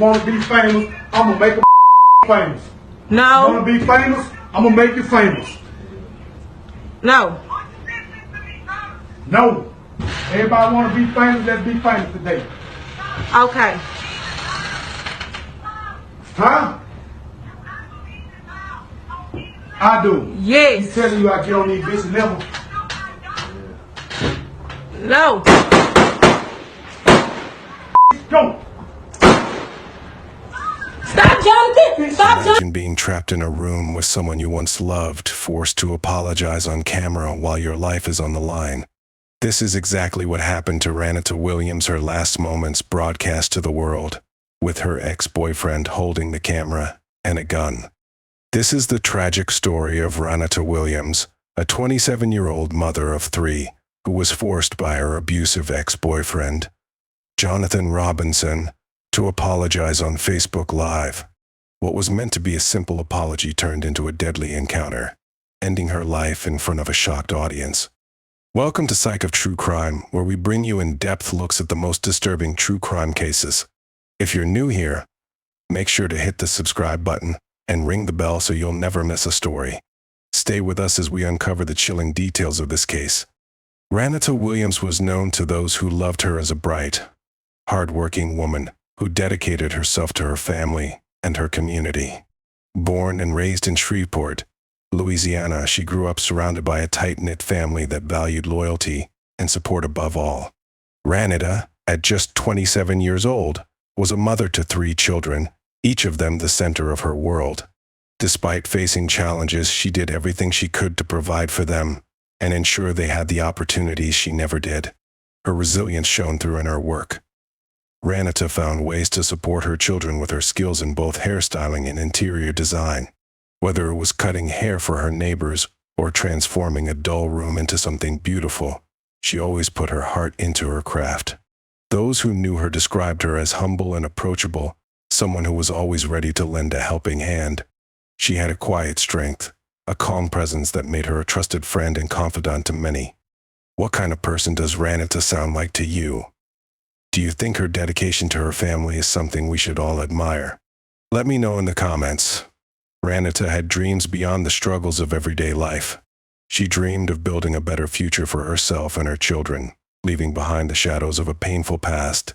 want to be famous, I'm going to make them famous. No. Want to be famous, I'm going to make you famous. No. No. Everybody want to be famous, let's be famous today. Okay. Huh? I do. Yes. He's telling you I get on these bitches level. No. Go. Stop, Jonathan. Stop, Jonathan. Imagine being trapped in a room with someone you once loved, forced to apologize on camera while your life is on the line. This is exactly what happened to Rannita Williams, her last moments broadcast to the world, with her ex-boyfriend holding the camera and a gun. This is the tragic story of Rannita Williams, a 27-year-old mother of 3, who was forced by her abusive ex-boyfriend, Johnathan Robinson, to apologize on Facebook Live. What was meant to be a simple apology turned into a deadly encounter, ending her life in front of a shocked audience. Welcome to Psych of True Crime, where we bring you in-depth looks at the most disturbing true crime cases. If you're new here, make sure to hit the subscribe button and ring the bell so you'll never miss a story. Stay with us as we uncover the chilling details of this case. Rannita Williams was known to those who loved her as a bright, hard-working woman who dedicated herself to her family and her community. Born and raised in Shreveport, Louisiana, she grew up surrounded by a tight-knit family that valued loyalty and support above all. Rannita, at just 27 years old, was a mother to 3 children, each of them the center of her world. Despite facing challenges, she did everything she could to provide for them and ensure they had the opportunities she never did. Her resilience shone through in her work. Rannita found ways to support her children with her skills in both hairstyling and interior design. Whether it was cutting hair for her neighbors or transforming a dull room into something beautiful, she always put her heart into her craft. Those who knew her described her as humble and approachable, someone who was always ready to lend a helping hand. She had a quiet strength, a calm presence that made her a trusted friend and confidant to many. What kind of person does Rannita sound like to you? Do you think her dedication to her family is something we should all admire? Let me know in the comments. Rannita had dreams beyond the struggles of everyday life. She dreamed of building a better future for herself and her children, leaving behind the shadows of a painful past.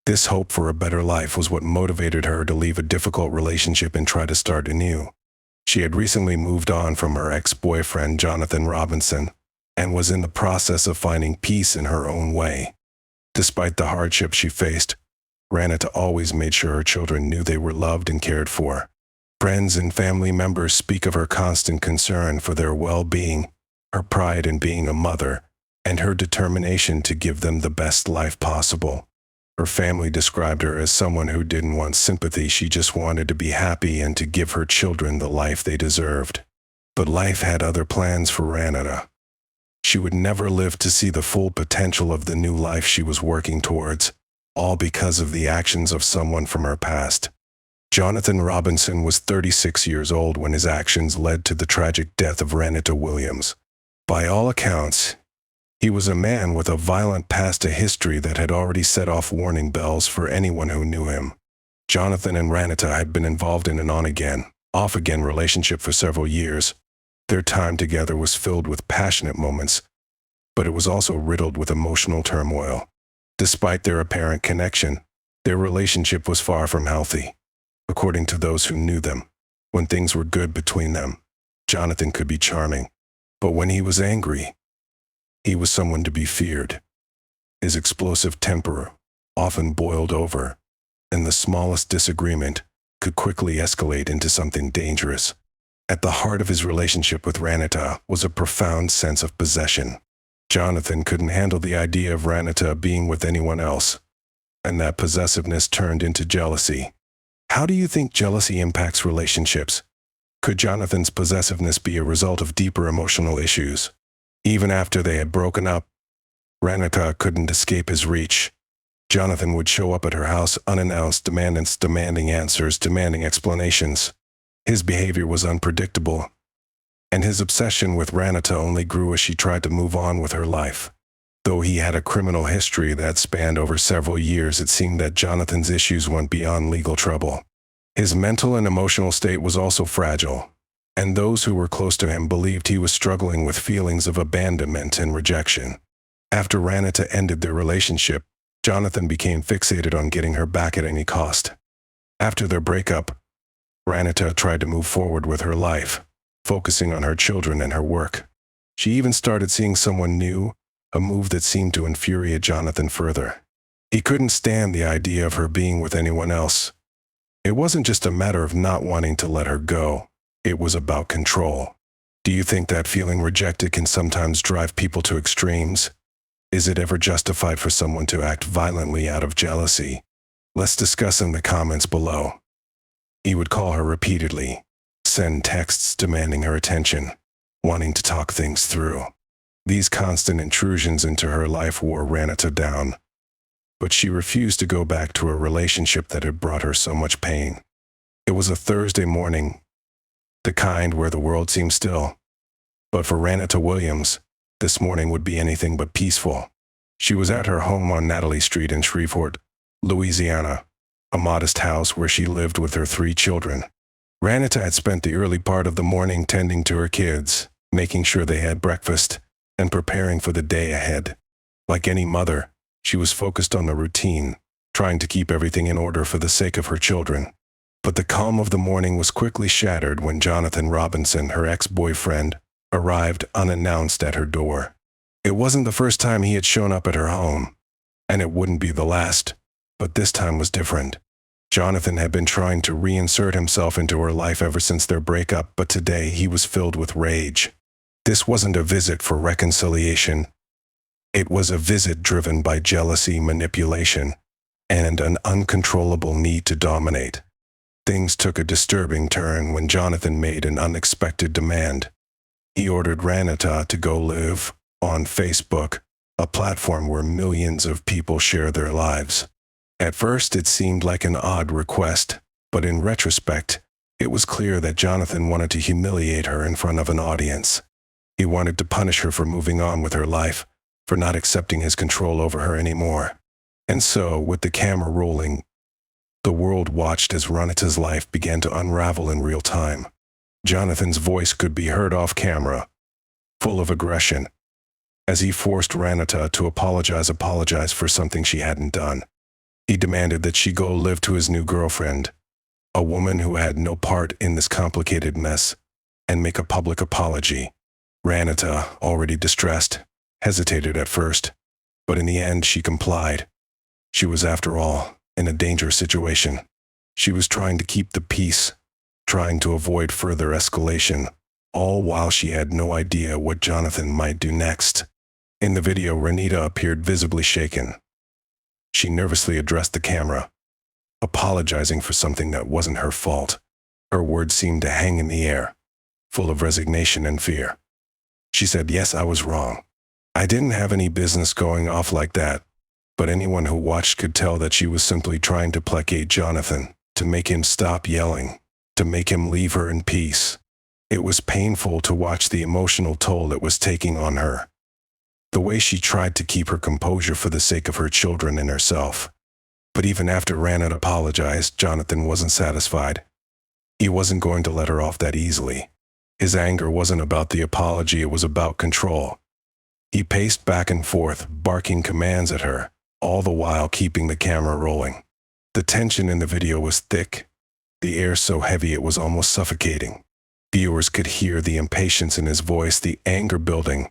This hope for a better life was what motivated her to leave a difficult relationship and try to start anew. She had recently moved on from her ex-boyfriend, Johnathan Robinson, and was in the process of finding peace in her own way. Despite the hardships she faced, Rannita always made sure her children knew they were loved and cared for. Friends and family members speak of her constant concern for their well-being, her pride in being a mother, and her determination to give them the best life possible. Her family described her as someone who didn't want sympathy, she just wanted to be happy and to give her children the life they deserved. But life had other plans for Rannita. She would never live to see the full potential of the new life she was working towards, all because of the actions of someone from her past. Johnathan Robinson was 36 years old when his actions led to the tragic death of Rannita Williams. By all accounts, he was a man with a violent past, a history that had already set off warning bells for anyone who knew him. Johnathan and Rannita had been involved in an on-again, off-again relationship for several years. Their time together was filled with passionate moments, but it was also riddled with emotional turmoil. Despite their apparent connection, their relationship was far from healthy. According to those who knew them, when things were good between them, Johnathan could be charming. But when he was angry, he was someone to be feared. His explosive temper often boiled over, and the smallest disagreement could quickly escalate into something dangerous. At the heart of his relationship with Rannita was a profound sense of possession. Johnathan couldn't handle the idea of Rannita being with anyone else, and that possessiveness turned into jealousy. How do you think jealousy impacts relationships? Could Johnathan's possessiveness be a result of deeper emotional issues? Even after they had broken up, Rannita couldn't escape his reach. Johnathan would show up at her house unannounced, demanding answers, demanding explanations. His behavior was unpredictable, and his obsession with Rannita only grew as she tried to move on with her life. Though he had a criminal history that spanned over several years, it seemed that Johnathan's issues went beyond legal trouble. His mental and emotional state was also fragile, and those who were close to him believed he was struggling with feelings of abandonment and rejection. After Rannita ended their relationship, Johnathan became fixated on getting her back at any cost. After their breakup, Rannita tried to move forward with her life, focusing on her children and her work. She even started seeing someone new, a move that seemed to infuriate Johnathan further. He couldn't stand the idea of her being with anyone else. It wasn't just a matter of not wanting to let her go. It was about control. Do you think that feeling rejected can sometimes drive people to extremes? Is it ever justified for someone to act violently out of jealousy? Let's discuss in the comments below. He would call her repeatedly, send texts demanding her attention, wanting to talk things through. These constant intrusions into her life wore Rannita down, but she refused to go back to a relationship that had brought her so much pain. It was a Thursday morning, the kind where the world seemed still. But for Rannita Williams, this morning would be anything but peaceful. She was at her home on Natalie Street in Shreveport, Louisiana, a modest house where she lived with her 3 children. Rannita had spent the early part of the morning tending to her kids, making sure they had breakfast, and preparing for the day ahead. Like any mother, she was focused on the routine, trying to keep everything in order for the sake of her children. But the calm of the morning was quickly shattered when Johnathan Robinson, her ex-boyfriend, arrived unannounced at her door. It wasn't the first time he had shown up at her home, and it wouldn't be the last, but this time was different. Johnathan had been trying to reinsert himself into her life ever since their breakup, but today he was filled with rage. This wasn't a visit for reconciliation. It was a visit driven by jealousy, manipulation, and an uncontrollable need to dominate. Things took a disturbing turn when Johnathan made an unexpected demand. He ordered Rannita to go live on Facebook, a platform where millions of people share their lives. At first, it seemed like an odd request, but in retrospect, it was clear that Johnathan wanted to humiliate her in front of an audience. He wanted to punish her for moving on with her life, for not accepting his control over her anymore. And so, with the camera rolling, the world watched as Rannita's life began to unravel in real time. Johnathan's voice could be heard off camera, full of aggression, as he forced Rannita to apologize for something she hadn't done. He demanded that she go live to his new girlfriend, a woman who had no part in this complicated mess, and make a public apology. Rannita, already distressed, hesitated at first, but in the end she complied. She was, after all, in a dangerous situation. She was trying to keep the peace, trying to avoid further escalation, all while she had no idea what Johnathan might do next. In the video, Rannita appeared visibly shaken. She nervously addressed the camera, apologizing for something that wasn't her fault. Her words seemed to hang in the air, full of resignation and fear. She said, "Yes, I was wrong. I didn't have any business going off like that." But anyone who watched could tell that she was simply trying to placate Johnathan, to make him stop yelling, to make him leave her in peace. It was painful to watch the emotional toll it was taking on her. The way she tried to keep her composure for the sake of her children and herself. But even after Rannita apologized, Johnathan wasn't satisfied. He wasn't going to let her off that easily. His anger wasn't about the apology, it was about control. He paced back and forth, barking commands at her, all the while keeping the camera rolling. The tension in the video was thick, the air so heavy it was almost suffocating. Viewers could hear the impatience in his voice, the anger building,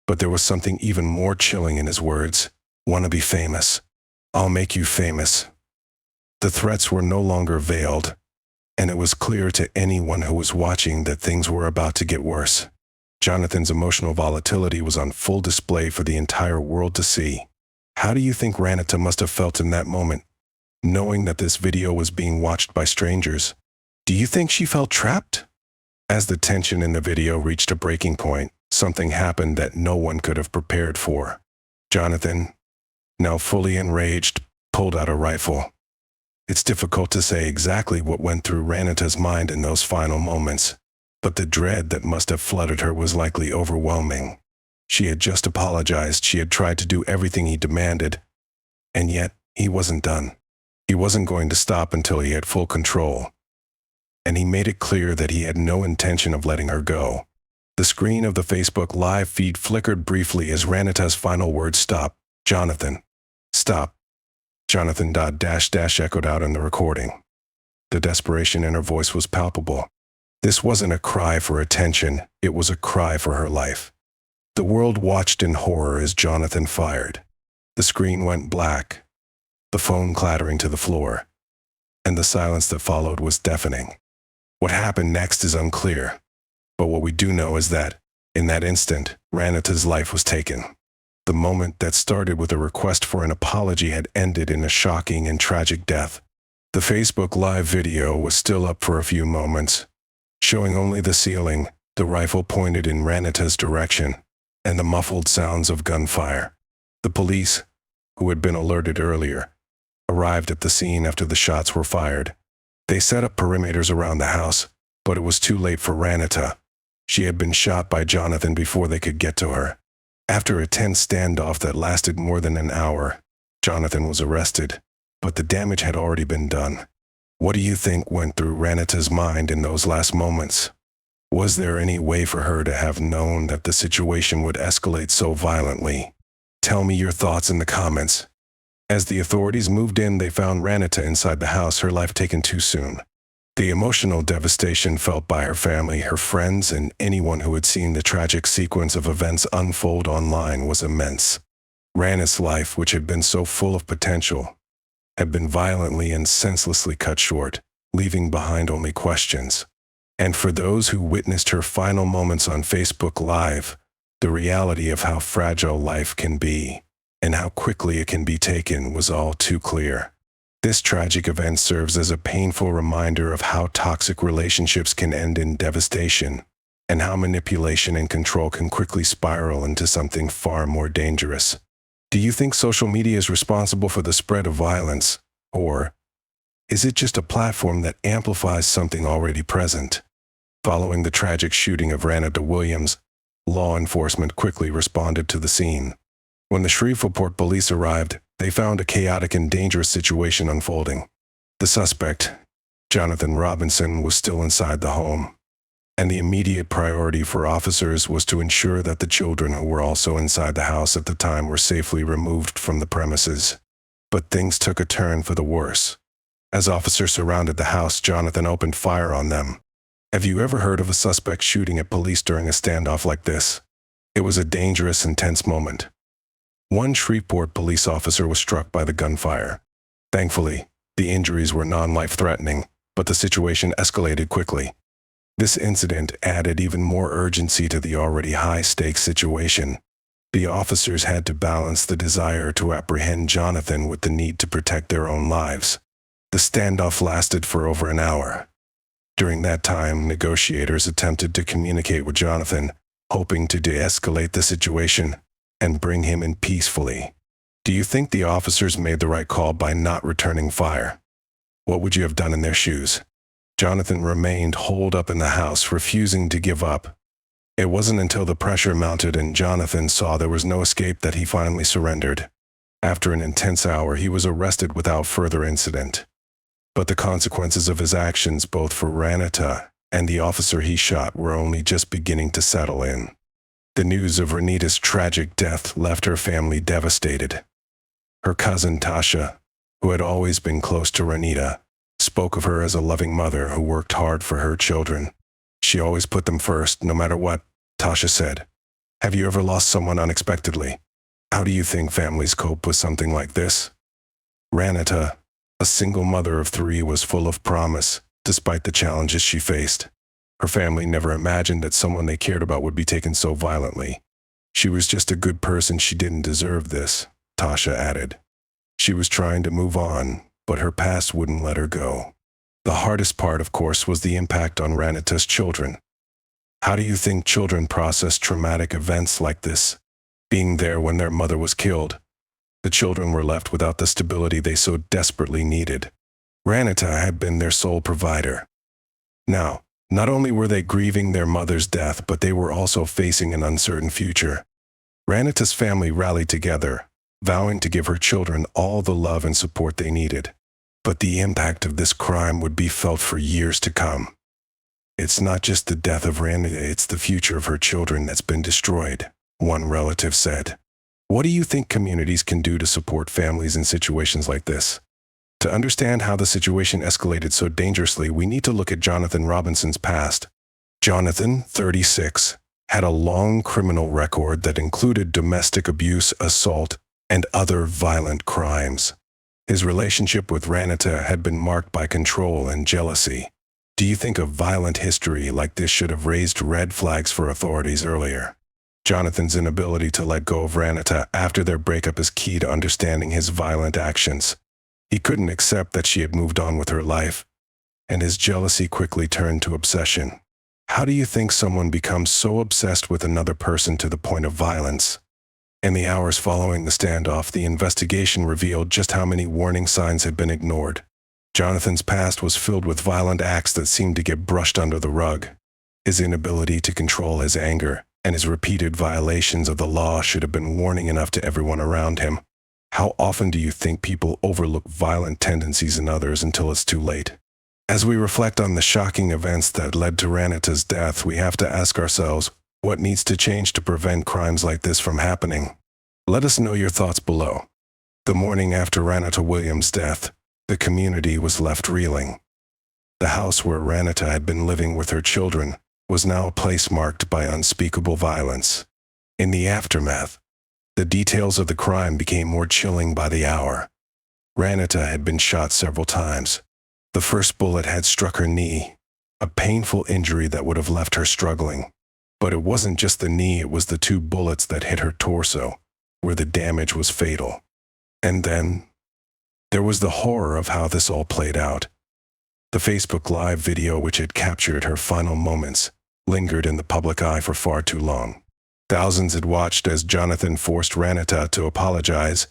but there was something even more chilling in his words. "Wanna be famous? I'll make you famous." The threats were no longer veiled, and it was clear to anyone who was watching that things were about to get worse. Johnathan's emotional volatility was on full display for the entire world to see. How do you think Rannita must have felt in that moment, knowing that this video was being watched by strangers? Do you think she felt trapped? As the tension in the video reached a breaking point, something happened that no one could have prepared for. Johnathan, now fully enraged, pulled out a rifle. It's difficult to say exactly what went through Rannita's mind in those final moments, but the dread that must have flooded her was likely overwhelming. She had just apologized. She had tried to do everything he demanded. And yet, he wasn't done. He wasn't going to stop until he had full control. And he made it clear that he had no intention of letting her go. The screen of the Facebook live feed flickered briefly as Rannita's final words stopped. Johnathan. Stop. Johnathan ... echoed out in the recording. The desperation in her voice was palpable. This wasn't a cry for attention, it was a cry for her life. The world watched in horror as Johnathan fired. The screen went black, the phone clattering to the floor, and the silence that followed was deafening. What happened next is unclear, but what we do know is that, in that instant, Rannita's life was taken. The moment that started with a request for an apology had ended in a shocking and tragic death. The Facebook Live video was still up for a few moments, showing only the ceiling, the rifle pointed in Rannita's direction, and the muffled sounds of gunfire. The police, who had been alerted earlier, arrived at the scene after the shots were fired. They set up perimeters around the house, but it was too late for Rannita. She had been shot by Johnathan before they could get to her. After a tense standoff that lasted more than an hour, Johnathan was arrested, but the damage had already been done. What do you think went through Rannita's mind in those last moments? Was there any way for her to have known that the situation would escalate so violently? Tell me your thoughts in the comments. As the authorities moved in, they found Rannita inside the house, her life taken too soon. The emotional devastation felt by her family, her friends, and anyone who had seen the tragic sequence of events unfold online was immense. Rannita's life, which had been so full of potential, had been violently and senselessly cut short, leaving behind only questions. And for those who witnessed her final moments on Facebook Live, the reality of how fragile life can be, and how quickly it can be taken, was all too clear. This tragic event serves as a painful reminder of how toxic relationships can end in devastation, and how manipulation and control can quickly spiral into something far more dangerous. Do you think social media is responsible for the spread of violence, or is it just a platform that amplifies something already present? Following the tragic shooting of Rannita Williams, law enforcement quickly responded to the scene. When the Shreveport police arrived, they found a chaotic and dangerous situation unfolding. The suspect, Johnathan Robinson, was still inside the home, and the immediate priority for officers was to ensure that the children who were also inside the house at the time were safely removed from the premises. But things took a turn for the worse. As officers surrounded the house, Johnathan opened fire on them. Have you ever heard of a suspect shooting at police during a standoff like this? It was a dangerous and tense moment. One Shreveport police officer was struck by the gunfire. Thankfully, the injuries were non-life-threatening, but the situation escalated quickly. This incident added even more urgency to the already high-stakes situation. The officers had to balance the desire to apprehend Johnathan with the need to protect their own lives. The standoff lasted for over an hour. During that time, negotiators attempted to communicate with Johnathan, hoping to de-escalate the situation and bring him in peacefully. Do you think the officers made the right call by not returning fire? What would you have done in their shoes? Johnathan remained holed up in the house, refusing to give up. It wasn't until the pressure mounted and Johnathan saw there was no escape that he finally surrendered. After an intense hour, he was arrested without further incident. But the consequences of his actions, both for Rannita and the officer he shot, were only just beginning to settle in. The news of Rannita's tragic death left her family devastated. Her cousin Tasha, who had always been close to Rannita, spoke of her as a loving mother who worked hard for her children. She always put them first, no matter what, Tasha said. Have you ever lost someone unexpectedly? How do you think families cope with something like this? Rannita, a single mother of 3, was full of promise, despite the challenges she faced. Her family never imagined that someone they cared about would be taken so violently. She was just a good person. She didn't deserve this, Tasha added. She was trying to move on, but her past wouldn't let her go. The hardest part, of course, was the impact on Rannita's children. How do you think children process traumatic events like this? Being there when their mother was killed, the children were left without the stability they so desperately needed. Rannita had been their sole provider. Now, not only were they grieving their mother's death, but they were also facing an uncertain future. Rannita's family rallied together, vowing to give her children all the love and support they needed. But the impact of this crime would be felt for years to come. It's not just the death of Rannita, it's the future of her children that's been destroyed, one relative said. What do you think communities can do to support families in situations like this? To understand how the situation escalated so dangerously, we need to look at Johnathan Robinson's past. Johnathan, 36, had a long criminal record that included domestic abuse, assault, and other violent crimes. His relationship with Rannita had been marked by control and jealousy. Do you think a violent history like this should have raised red flags for authorities earlier? Johnathan's inability to let go of Rannita after their breakup is key to understanding his violent actions. He couldn't accept that she had moved on with her life, and his jealousy quickly turned to obsession. How do you think someone becomes so obsessed with another person to the point of violence? In the hours following the standoff, the investigation revealed just how many warning signs had been ignored. Johnathan's past was filled with violent acts that seemed to get brushed under the rug. His inability to control his anger and his repeated violations of the law should have been warning enough to everyone around him. How often do you think people overlook violent tendencies in others until it's too late? As we reflect on the shocking events that led to Rannita's death, we have to ask ourselves, what needs to change to prevent crimes like this from happening? Let us know your thoughts below. The morning after Rannita Williams' death, the community was left reeling. The house where Rannita had been living with her children was now a place marked by unspeakable violence. In the aftermath, the details of the crime became more chilling by the hour. Rannita had been shot several times. The first bullet had struck her knee, a painful injury that would have left her struggling. But it wasn't just the knee, it was the 2 bullets that hit her torso, where the damage was fatal. And then, there was the horror of how this all played out. The Facebook Live video, which had captured her final moments, lingered in the public eye for far too long. Thousands had watched as Johnathan forced Rannita to apologize,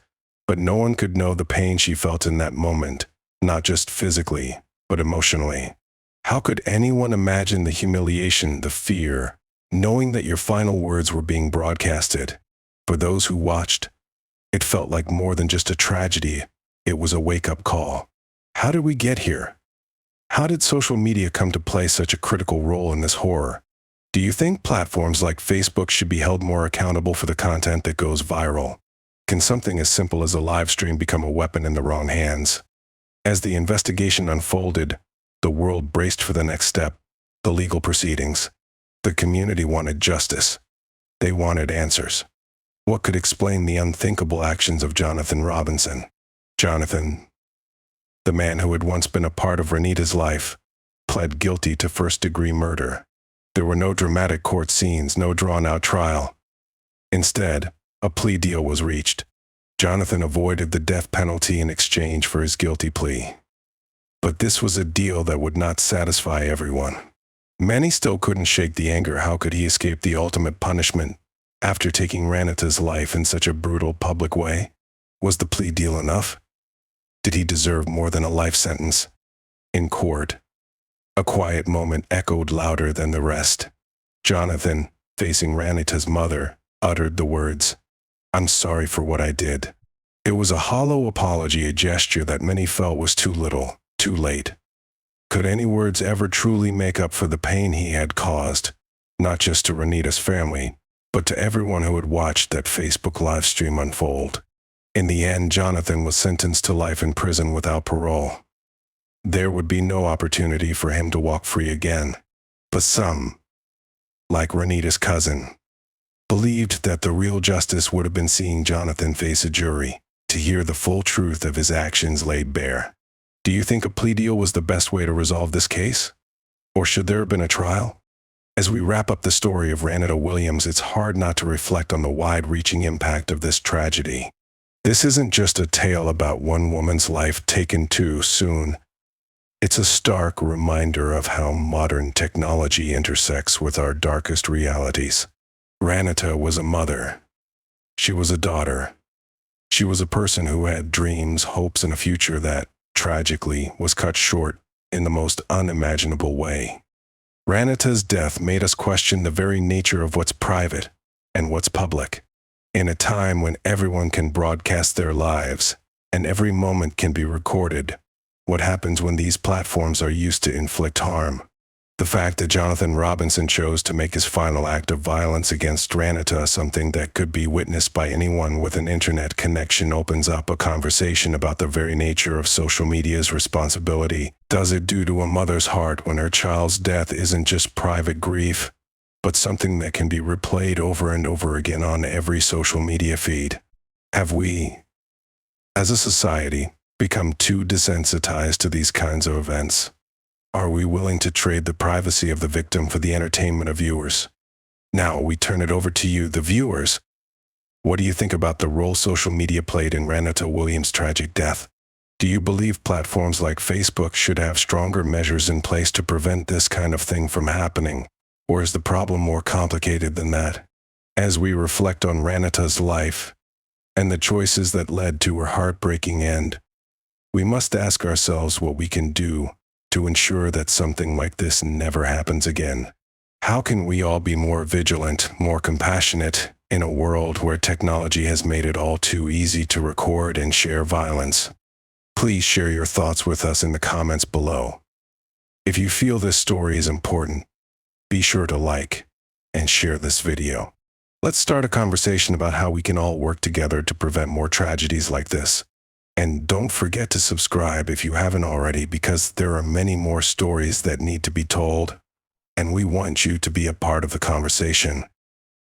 but no one could know the pain she felt in that moment, not just physically, but emotionally. How could anyone imagine the humiliation, the fear, knowing that your final words were being broadcasted? For those who watched, it felt like more than just a tragedy. It was a wake-up call. How did we get here? How did social media come to play such a critical role in this horror? Do you think platforms like Facebook should be held more accountable for the content that goes viral? Can something as simple as a live stream become a weapon in the wrong hands? As the investigation unfolded, the world braced for the next step, the legal proceedings. The community wanted justice. They wanted answers. What could explain the unthinkable actions of Johnathan Robinson? Johnathan, the man who had once been a part of Rannita's life, pled guilty to first-degree murder. There were no dramatic court scenes, no drawn-out trial. Instead, a plea deal was reached. Johnathan avoided the death penalty in exchange for his guilty plea. But this was a deal that would not satisfy everyone. Many still couldn't shake the anger. How could he escape the ultimate punishment after taking Rannita's life in such a brutal public way? Was the plea deal enough? Did he deserve more than a life sentence? In court, a quiet moment echoed louder than the rest. Johnathan, facing Rannita's mother, uttered the words, "I'm sorry for what I did." It was a hollow apology, a gesture that many felt was too little, too late. Could any words ever truly make up for the pain he had caused, not just to Rannita's family, but to everyone who had watched that Facebook live stream unfold? In the end, Johnathan was sentenced to life in prison without parole. There would be no opportunity for him to walk free again. But some, like Rannita's cousin, believed that the real justice would have been seeing Johnathan face a jury, to hear the full truth of his actions laid bare. Do you think a plea deal was the best way to resolve this case? Or should there have been a trial? As we wrap up the story of Rannita Williams, it's hard not to reflect on the wide-reaching impact of this tragedy. This isn't just a tale about one woman's life taken too soon. It's a stark reminder of how modern technology intersects with our darkest realities. Rannita was a mother. She was a daughter. She was a person who had dreams, hopes, and a future that, tragically, was cut short in the most unimaginable way. Rannita's death made us question the very nature of what's private and what's public. In a time when everyone can broadcast their lives, and every moment can be recorded, what happens when these platforms are used to inflict harm? The fact that Johnathan Robinson chose to make his final act of violence against Rannita something that could be witnessed by anyone with an internet connection opens up a conversation about the very nature of social media's responsibility. Does it do to a mother's heart when her child's death isn't just private grief, but something that can be replayed over and over again on every social media feed? Have we, as a society, become too desensitized to these kinds of events? Are we willing to trade the privacy of the victim for the entertainment of viewers? Now we turn it over to you, the viewers. What do you think about the role social media played in Rannita Williams' tragic death? Do you believe platforms like Facebook should have stronger measures in place to prevent this kind of thing from happening? Or is the problem more complicated than that? As we reflect on Rannita's life and the choices that led to her heartbreaking end, we must ask ourselves what we can do to ensure that something like this never happens again. How can we all be more vigilant, more compassionate, in a world where technology has made it all too easy to record and share violence? Please share your thoughts with us in the comments below. If you feel this story is important, be sure to like and share this video. Let's start a conversation about how we can all work together to prevent more tragedies like this. And don't forget to subscribe if you haven't already, because there are many more stories that need to be told, and we want you to be a part of the conversation.